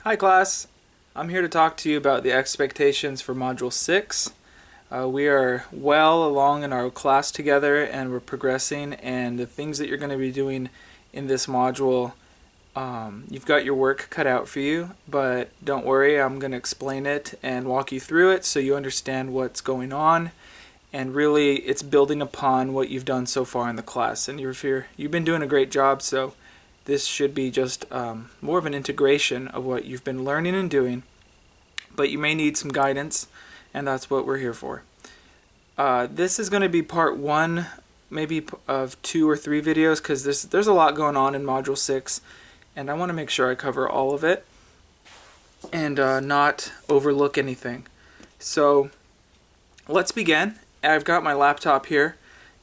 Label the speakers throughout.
Speaker 1: Hi class, I'm here to talk to you about the expectations for Module 6. We are well along in our class together and we're progressing, and the things that you're going to be doing in this module, you've got your work cut out for you, but don't worry, I'm going to explain it and walk you through it so you understand what's going on, and really it's building upon what you've done so far in the class, and you've been doing a great job, so this should be just more of an integration of what you've been learning and doing, but you may need some guidance, and that's what we're here for. This is going to be part one, maybe of 2 or 3 videos, because there's a lot going on in Module 6, and I want to make sure I cover all of it and not overlook anything. So let's begin. I've got my laptop here,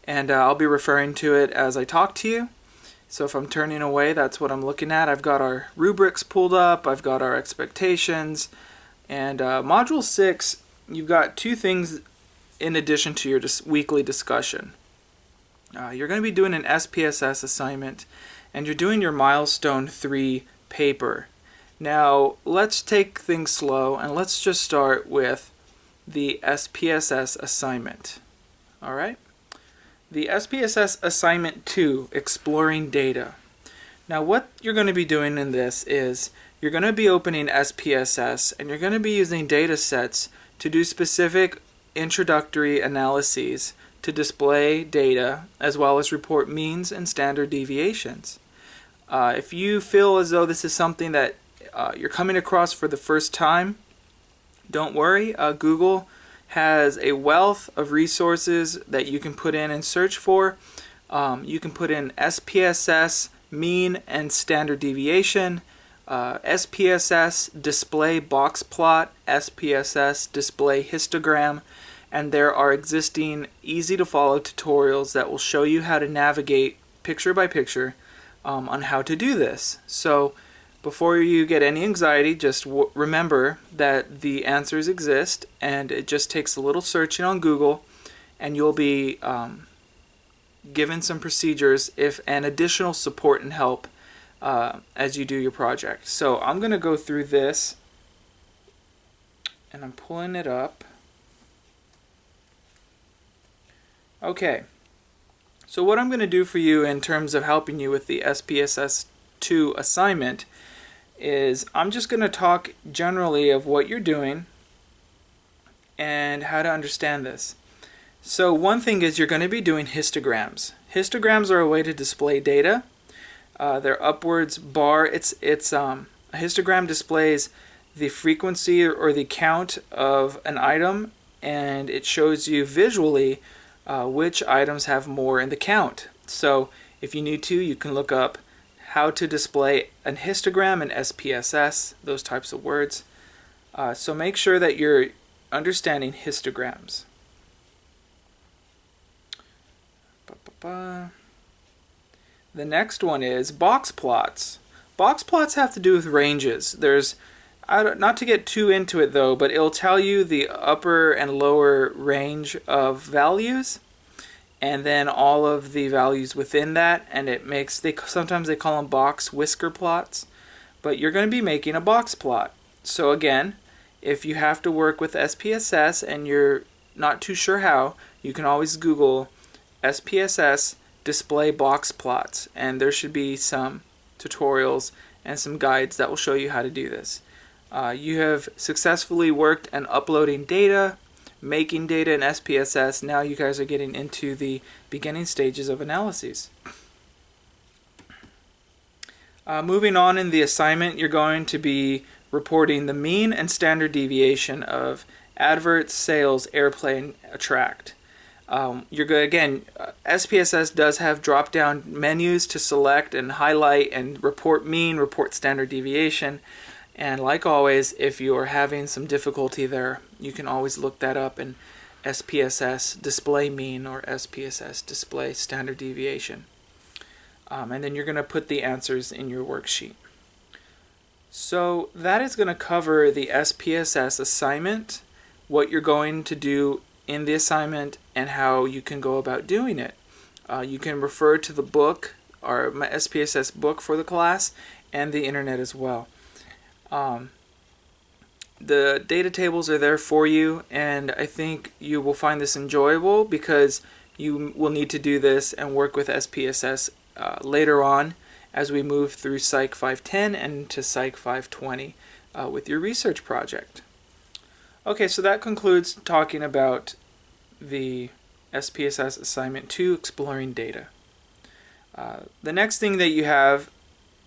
Speaker 1: and I'll be referring to it as I talk to you. So if I'm turning away, that's what I'm looking at. I've got our rubrics pulled up, I've got our expectations, and Module 6, you've got 2 things in addition to your weekly discussion. You're going to be doing an SPSS assignment, and you're doing your Milestone 3 paper. Now, let's take things slow, and let's just start with the SPSS assignment. Alright? The SPSS Assignment 2, Exploring Data. Now what you're going to be doing in this is you're going to be opening SPSS and you're going to be using data sets to do specific introductory analyses to display data as well as report means and standard deviations. If you feel as though this is something that you're coming across for the first time, don't worry. Google has a wealth of resources that you can put in and search for. You can put in SPSS mean and standard deviation, SPSS display box plot, SPSS display histogram, and there are existing easy to follow tutorials that will show you how to navigate picture by picture on how to do this. So before you get any anxiety, just remember that the answers exist, and it just takes a little searching on Google, and you'll be given some procedures and additional support and help as you do your project. So I'm going to go through this, and I'm pulling it up. Okay, so what I'm going to do for you in terms of helping you with the SPSS 2 assignment is I'm just going to talk generally of what you're doing and how to understand this. So one thing is you're going to be doing histograms. Histograms are a way to display data. They're upwards bar. A histogram displays the frequency or the count of an item, and it shows you visually which items have more in the count. So if you need to, you can look up how to display an histogram in SPSS, those types of words. So make sure that you're understanding histograms. The next one is box plots. Box plots have to do with ranges. Not to get too into it though, but it'll tell you the upper and lower range of values, and then all of the values within that, and sometimes they call them box whisker plots, but you're going to be making a box plot. So again, if you have to work with SPSS and you're not too sure how, you can always Google SPSS display box plots, and there should be some tutorials and some guides that will show you how to do this. You have successfully worked on uploading data, making data in SPSS. Now you guys are getting into the beginning stages of analyses. Moving on in the assignment, you're going to be reporting the mean and standard deviation of adverts, sales, airplay, and attract. You're good again. SPSS does have drop-down menus to select and highlight and report mean, report standard deviation. And like always, if you are having some difficulty there, you can always look that up in SPSS display mean or SPSS display standard deviation. And then you're going to put the answers in your worksheet. So that is going to cover the SPSS assignment, what you're going to do in the assignment, and how you can go about doing it. You can refer to the book, our SPSS book for the class, and the internet as well. The data tables are there for you, and I think you will find this enjoyable because you will need to do this and work with SPSS later on as we move through Psych 510 and to Psych 520 with your research project. Okay, so that concludes talking about the SPSS Assignment 2, Exploring Data. The next thing that you have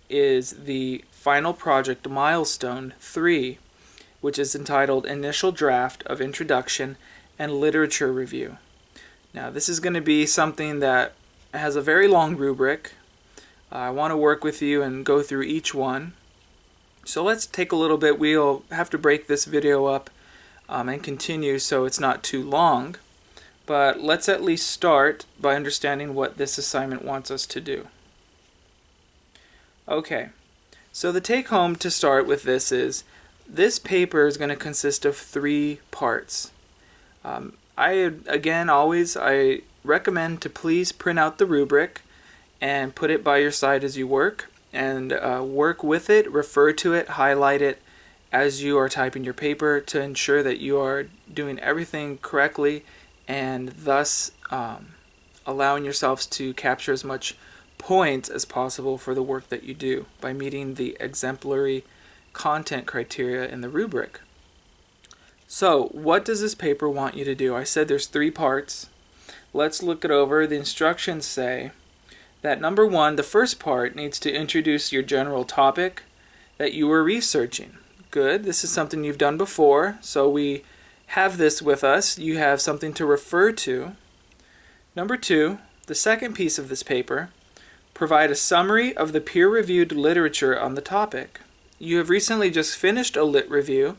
Speaker 1: is the final project milestone 3, which is entitled Initial Draft of Introduction and Literature Review. Now, this is going to be something that has a very long rubric. I want to work with you and go through each one. So let's take a little bit. We'll have to break this video up and continue so it's not too long. But let's at least start by understanding what this assignment wants us to do. Okay, so the take home to start with this is, this paper is going to consist of 3 parts. I recommend to please print out the rubric and put it by your side as you work, and work with it, refer to it, highlight it as you are typing your paper to ensure that you are doing everything correctly and thus allowing yourselves to capture as much points as possible for the work that you do by meeting the exemplary content criteria in the rubric. So, what does this paper want you to do? I said there's 3 parts. Let's look it over. The instructions say that number 1, the first part needs to introduce your general topic that you were researching. Good. This is something you've done before, so we have this with us. You have something to refer to. Number 2, the second piece of this paper, provide a summary of the peer-reviewed literature on the topic. You have recently just finished a lit review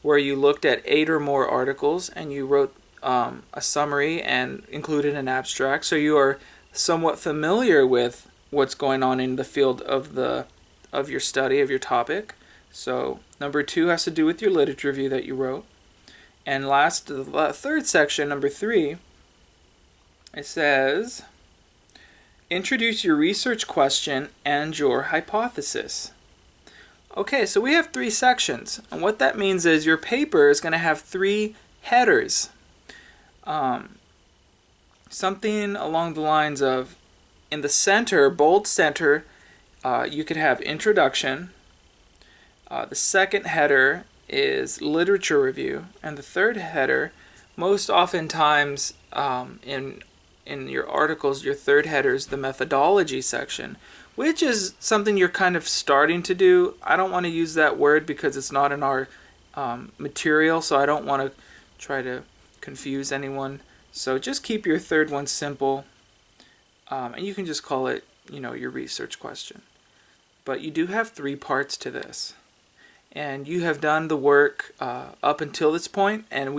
Speaker 1: where you looked at 8 or more articles and you wrote a summary and included an abstract, so you are somewhat familiar with what's going on in the field of your study, of your topic. So number 2 has to do with your literature review that you wrote. And last, the third section, number 3, it says, introduce your research question and your hypothesis. Okay, so we have 3 sections, and what that means is your paper is going to have 3 headers. Something along the lines of, in the center, bold center, you could have introduction. The second header is literature review, and the third header, most oftentimes in your articles, your third header is the methodology section, which is something you're kind of starting to do. I don't want to use that word because it's not in our material, so I don't want to try to confuse anyone. So just keep your third one simple, and you can just call it, your research question. But you do have 3 parts to this, and you have done the work up until this point, and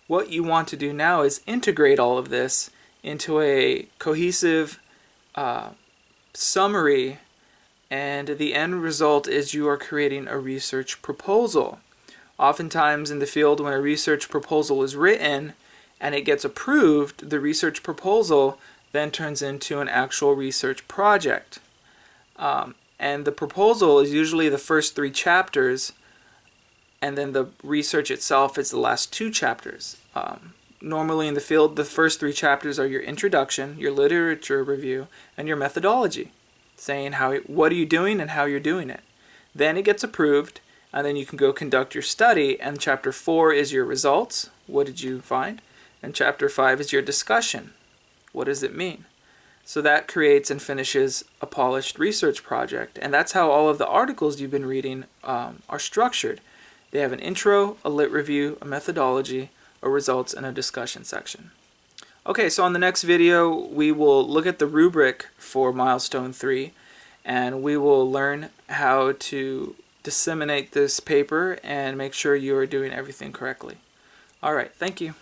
Speaker 1: what you want to do now is integrate all of this into a cohesive summary, and the end result is you are creating a research proposal. Oftentimes in the field, when a research proposal is written and it gets approved, the research proposal then turns into an actual research project. And the proposal is usually the first 3 chapters, and then the research itself is the last 2 chapters. Normally in the field, the first 3 chapters are your introduction, your literature review, and your methodology, saying what are you doing and how you're doing it. Then it gets approved, and then you can go conduct your study, and chapter 4 is your results, what did you find, and chapter 5 is your discussion, what does it mean. So that creates and finishes a polished research project, and that's how all of the articles you've been reading are structured. They have an intro, a lit review, a methodology, a results, and a discussion section. Okay, so on the next video, we will look at the rubric for milestone 3, and we will learn how to disseminate this paper and make sure you are doing everything correctly. All right, thank you.